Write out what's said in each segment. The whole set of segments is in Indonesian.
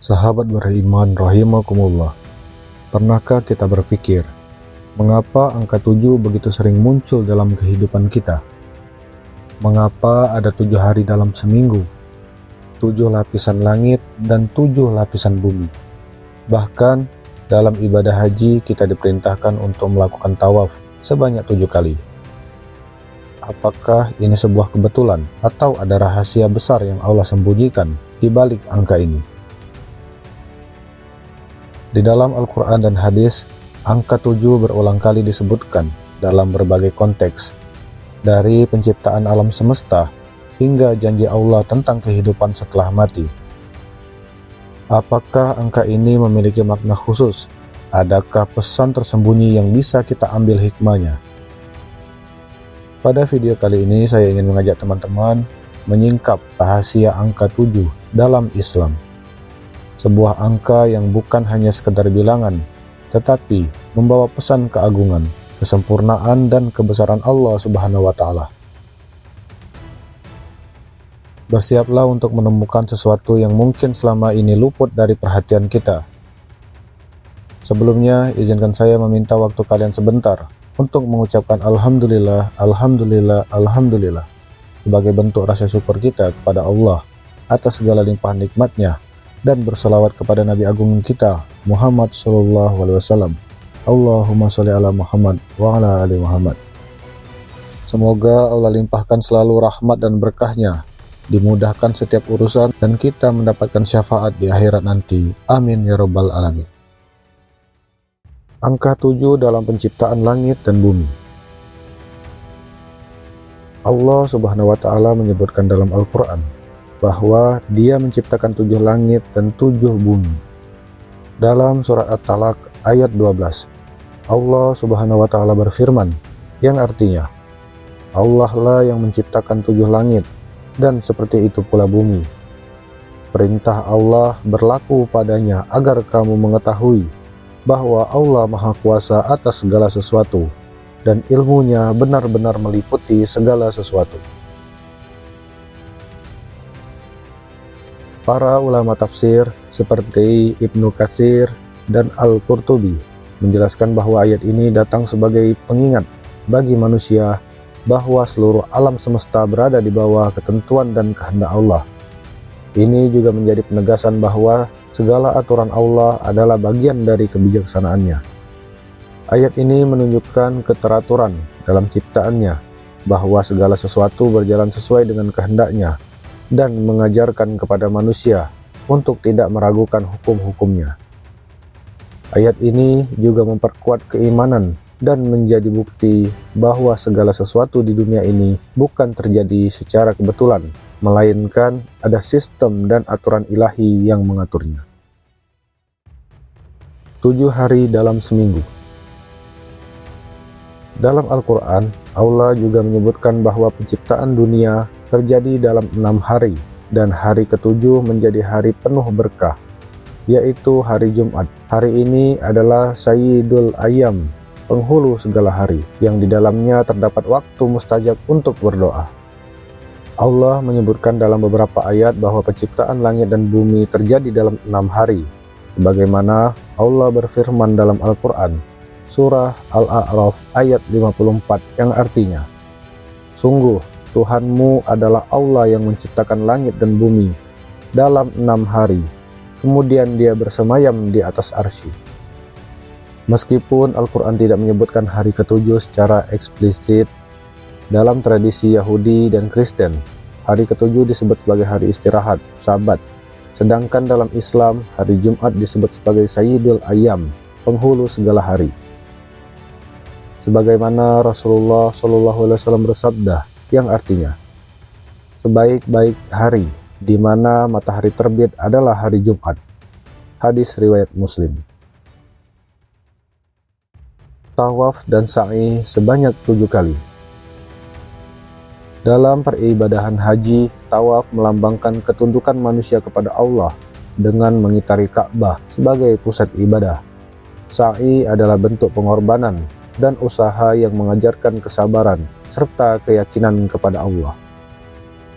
Sahabat beriman rahimakumullah, pernahkah kita berpikir, mengapa angka 7 begitu sering muncul dalam kehidupan kita? Mengapa ada 7 hari dalam seminggu, 7 lapisan langit dan 7 lapisan bumi? Bahkan dalam ibadah haji kita diperintahkan untuk melakukan tawaf sebanyak 7 kali. Apakah ini sebuah kebetulan atau ada rahasia besar yang Allah sembunyikan di balik angka ini? Di dalam Al-Quran dan hadis, angka 7 berulang kali disebutkan dalam berbagai konteks, dari penciptaan alam semesta hingga janji Allah tentang kehidupan setelah mati. Apakah angka ini memiliki makna khusus? Adakah pesan tersembunyi yang bisa kita ambil hikmahnya? Pada video kali ini saya ingin mengajak teman-teman menyingkap rahasia angka 7 dalam Islam. Sebuah angka yang bukan hanya sekedar bilangan, tetapi membawa pesan keagungan, kesempurnaan, dan kebesaran Allah Subhanahu wa Ta'ala. Bersiaplah untuk menemukan sesuatu yang mungkin selama ini luput dari perhatian kita. Sebelumnya, izinkan saya meminta waktu kalian sebentar untuk mengucapkan Alhamdulillah, Alhamdulillah, Alhamdulillah sebagai bentuk rasa syukur kita kepada Allah atas segala limpahan nikmatnya, dan berselawat kepada Nabi Agung kita Muhammad SAW. Allahumma sholli ala Muhammad wa ala ali Muhammad. Semoga Allah limpahkan selalu rahmat dan berkahnya, dimudahkan setiap urusan, dan kita mendapatkan syafaat di akhirat nanti. Amin ya rabbal alamin. Angka 7 dalam penciptaan langit dan bumi. Allah Subhanahu wa Ta'ala menyebutkan dalam Al-Quran bahwa Dia menciptakan 7 langit dan 7 bumi. Dalam surat At-Talaq ayat 12, Allah Subhanahu wa Ta'ala berfirman, yang artinya, Allah lah yang menciptakan 7 langit, dan seperti itu pula bumi. Perintah Allah berlaku padanya agar kamu mengetahui bahwa Allah Maha Kuasa atas segala sesuatu, dan ilmunya benar-benar meliputi segala sesuatu. Para ulama tafsir seperti Ibnu Katsir dan Al-Qurtubi menjelaskan bahwa ayat ini datang sebagai pengingat bagi manusia bahwa seluruh alam semesta berada di bawah ketentuan dan kehendak Allah. Ini juga menjadi penegasan bahwa segala aturan Allah adalah bagian dari kebijaksanaannya. Ayat ini menunjukkan keteraturan dalam ciptaannya, bahwa segala sesuatu berjalan sesuai dengan kehendaknya, dan mengajarkan kepada manusia untuk tidak meragukan hukum-hukumnya. Ayat ini juga memperkuat keimanan dan menjadi bukti bahwa segala sesuatu di dunia ini bukan terjadi secara kebetulan, melainkan ada sistem dan aturan ilahi yang mengaturnya. 7 hari dalam seminggu. Dalam Al-Quran, Allah juga menyebutkan bahwa penciptaan dunia terjadi dalam 6 hari, dan hari ke-7 menjadi hari penuh berkah, yaitu hari Jumat. Hari ini adalah Sayyidul Ayyam, penghulu segala hari, yang di dalamnya terdapat waktu mustajab untuk berdoa. Allah menyebutkan dalam beberapa ayat bahwa penciptaan langit dan bumi terjadi dalam 6 hari, sebagaimana Allah berfirman dalam Al-Quran, surah Al-A'raf ayat 54, yang artinya, sungguh Tuhanmu adalah Allah yang menciptakan langit dan bumi dalam 6 hari, kemudian Dia bersemayam di atas arsy. Meskipun Al-Quran tidak menyebutkan hari ke-7 secara eksplisit, dalam tradisi Yahudi dan Kristen, hari ke-7 disebut sebagai hari istirahat, Sabat, sedangkan dalam Islam, hari Jumat disebut sebagai Sayyidul Ayyam, penghulu segala hari. Sebagaimana Rasulullah SAW bersabda, yang artinya, sebaik-baik hari di mana matahari terbit adalah hari Jumat. Hadis riwayat Muslim. Tawaf dan sa'i sebanyak 7 kali. Dalam peribadahan haji, tawaf melambangkan ketundukan manusia kepada Allah dengan mengitari Ka'bah sebagai pusat ibadah. Sa'i adalah bentuk pengorbanan dan usaha yang mengajarkan kesabaran serta keyakinan kepada Allah.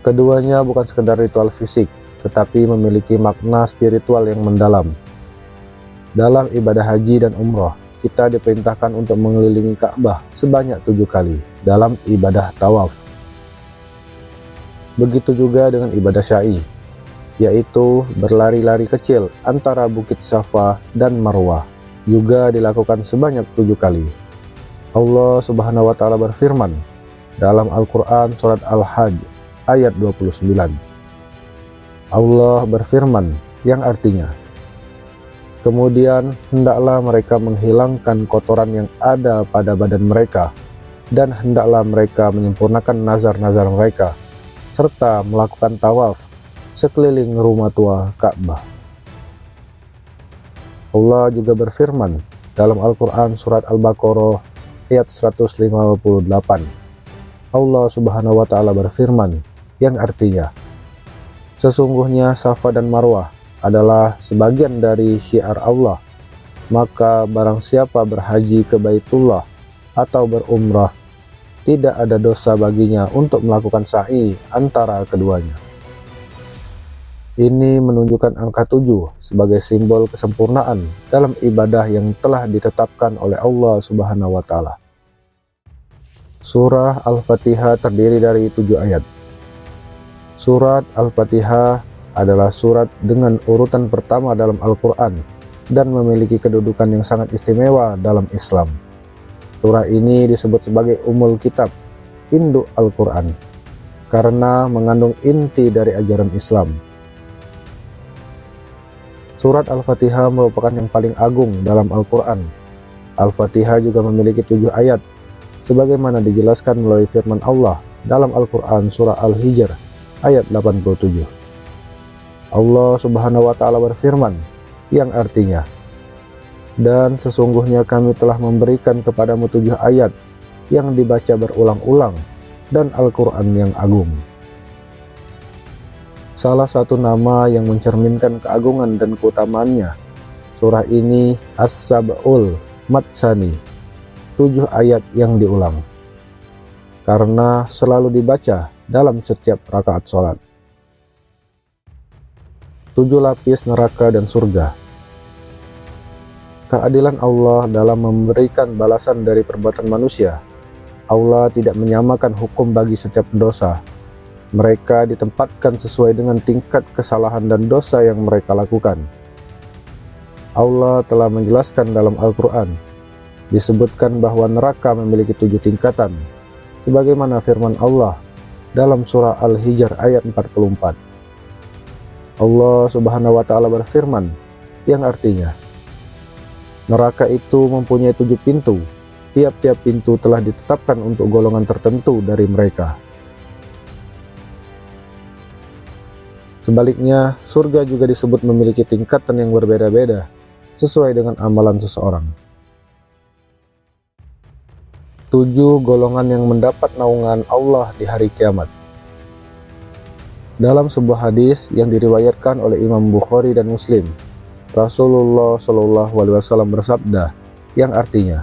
Keduanya bukan sekedar ritual fisik, tetapi memiliki makna spiritual yang mendalam. Dalam ibadah haji dan umroh, kita diperintahkan untuk mengelilingi Ka'bah sebanyak 7 kali dalam ibadah tawaf. Begitu juga dengan ibadah sya'i, yaitu berlari-lari kecil antara Bukit Safa dan Marwah, juga dilakukan sebanyak 7 kali. Allah Subhanahu wa Ta'ala berfirman dalam Al-Quran Surat Al-Hajj ayat 29. Allah berfirman yang artinya, kemudian hendaklah mereka menghilangkan kotoran yang ada pada badan mereka, dan hendaklah mereka menyempurnakan nazar-nazar mereka, serta melakukan tawaf sekeliling rumah tua Ka'bah. Allah juga berfirman dalam Al-Quran Surat Al-Baqarah ayat 158. Allah Subhanahu wa Ta'ala berfirman yang artinya, sesungguhnya Safa dan Marwah adalah sebagian dari syiar Allah, maka barang siapa berhaji ke Baitullah atau berumrah, tidak ada dosa baginya untuk melakukan sa'i antara keduanya. Ini menunjukkan angka 7 sebagai simbol kesempurnaan dalam ibadah yang telah ditetapkan oleh Allah Subhanahu wa Ta'ala. Surah Al-Fatihah terdiri dari 7 ayat. Surat Al-Fatihah adalah surat dengan urutan pertama dalam Al-Quran dan memiliki kedudukan yang sangat istimewa dalam Islam. Surah ini disebut sebagai Ummul Kitab, induk Al-Quran, karena mengandung inti dari ajaran Islam. Surat Al-Fatihah merupakan yang paling agung dalam Al-Quran. Al-Fatihah juga memiliki 7 ayat, sebagaimana dijelaskan melalui firman Allah dalam Al-Quran Surah Al-Hijr ayat 87. Allah Subhanahu wa Ta'ala berfirman yang artinya, dan sesungguhnya kami telah memberikan kepadamu 7 ayat yang dibaca berulang-ulang dan Al-Quran yang agung. Salah satu nama yang mencerminkan keagungan dan keutamaannya, surah ini As-Sab'ul Matsani, 7 ayat yang diulang, karena selalu dibaca dalam setiap rakaat sholat. 7 lapis neraka dan surga. Keadilan Allah dalam memberikan balasan dari perbuatan manusia. Allah tidak menyamakan hukum bagi setiap dosa. Mereka ditempatkan sesuai dengan tingkat kesalahan dan dosa yang mereka lakukan. Allah telah menjelaskan dalam Al-Quran, disebutkan bahwa neraka memiliki 7 tingkatan, sebagaimana firman Allah dalam surah Al-Hijr ayat 44. Allah Subhanahu wa Ta'ala berfirman yang artinya, neraka itu mempunyai 7 pintu. Tiap-tiap pintu telah ditetapkan untuk golongan tertentu dari mereka. Sebaliknya, surga juga disebut memiliki tingkatan yang berbeda-beda sesuai dengan amalan seseorang. 7 golongan yang mendapat naungan Allah di hari kiamat. Dalam sebuah hadis yang diriwayatkan oleh Imam Bukhari dan Muslim, Rasulullah Shallallahu Alaihi Wasallam bersabda yang artinya,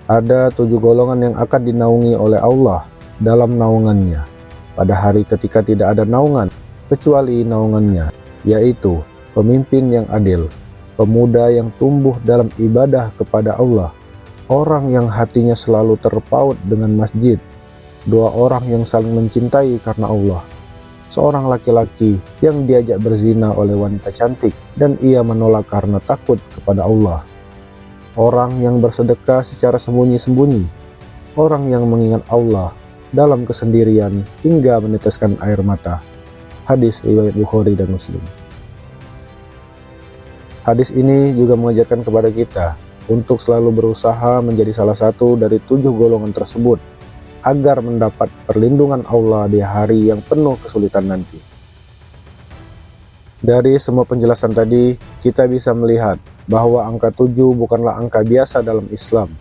ada 7 golongan yang akan dinaungi oleh Allah dalam naungannya pada hari ketika tidak ada naungan kecuali naungannya, yaitu pemimpin yang adil, pemuda yang tumbuh dalam ibadah kepada Allah, orang yang hatinya selalu terpaut dengan masjid, 2 orang yang saling mencintai karena Allah, seorang laki-laki yang diajak berzina oleh wanita cantik dan ia menolak karena takut kepada Allah, orang yang bersedekah secara sembunyi-sembunyi, orang yang mengingat Allah dalam kesendirian hingga meneteskan air mata. Hadis riwayat Bukhari dan Muslim. Hadis ini juga mengajarkan kepada kita untuk selalu berusaha menjadi salah satu dari 7 golongan tersebut agar mendapat perlindungan Allah di hari yang penuh kesulitan nanti. Dari semua penjelasan tadi, kita bisa melihat bahwa angka 7 bukanlah angka biasa dalam Islam.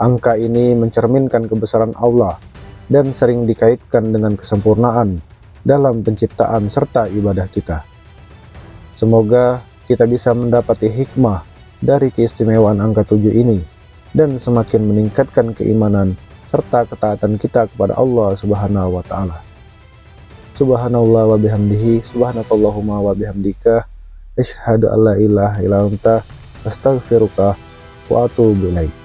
Angka ini mencerminkan kebesaran Allah dan sering dikaitkan dengan kesempurnaan dalam penciptaan serta ibadah kita. Semoga kita bisa mendapati hikmah dari keistimewaan angka 7 ini dan semakin meningkatkan keimanan serta ketaatan kita kepada Allah Subhanahu wa Ta'ala. Subhanallah wa bihamdihi, subhanakallahumma wa bihamdika, asyhadu an la ilaha illa anta, astaghfiruka wa atubu ilaik.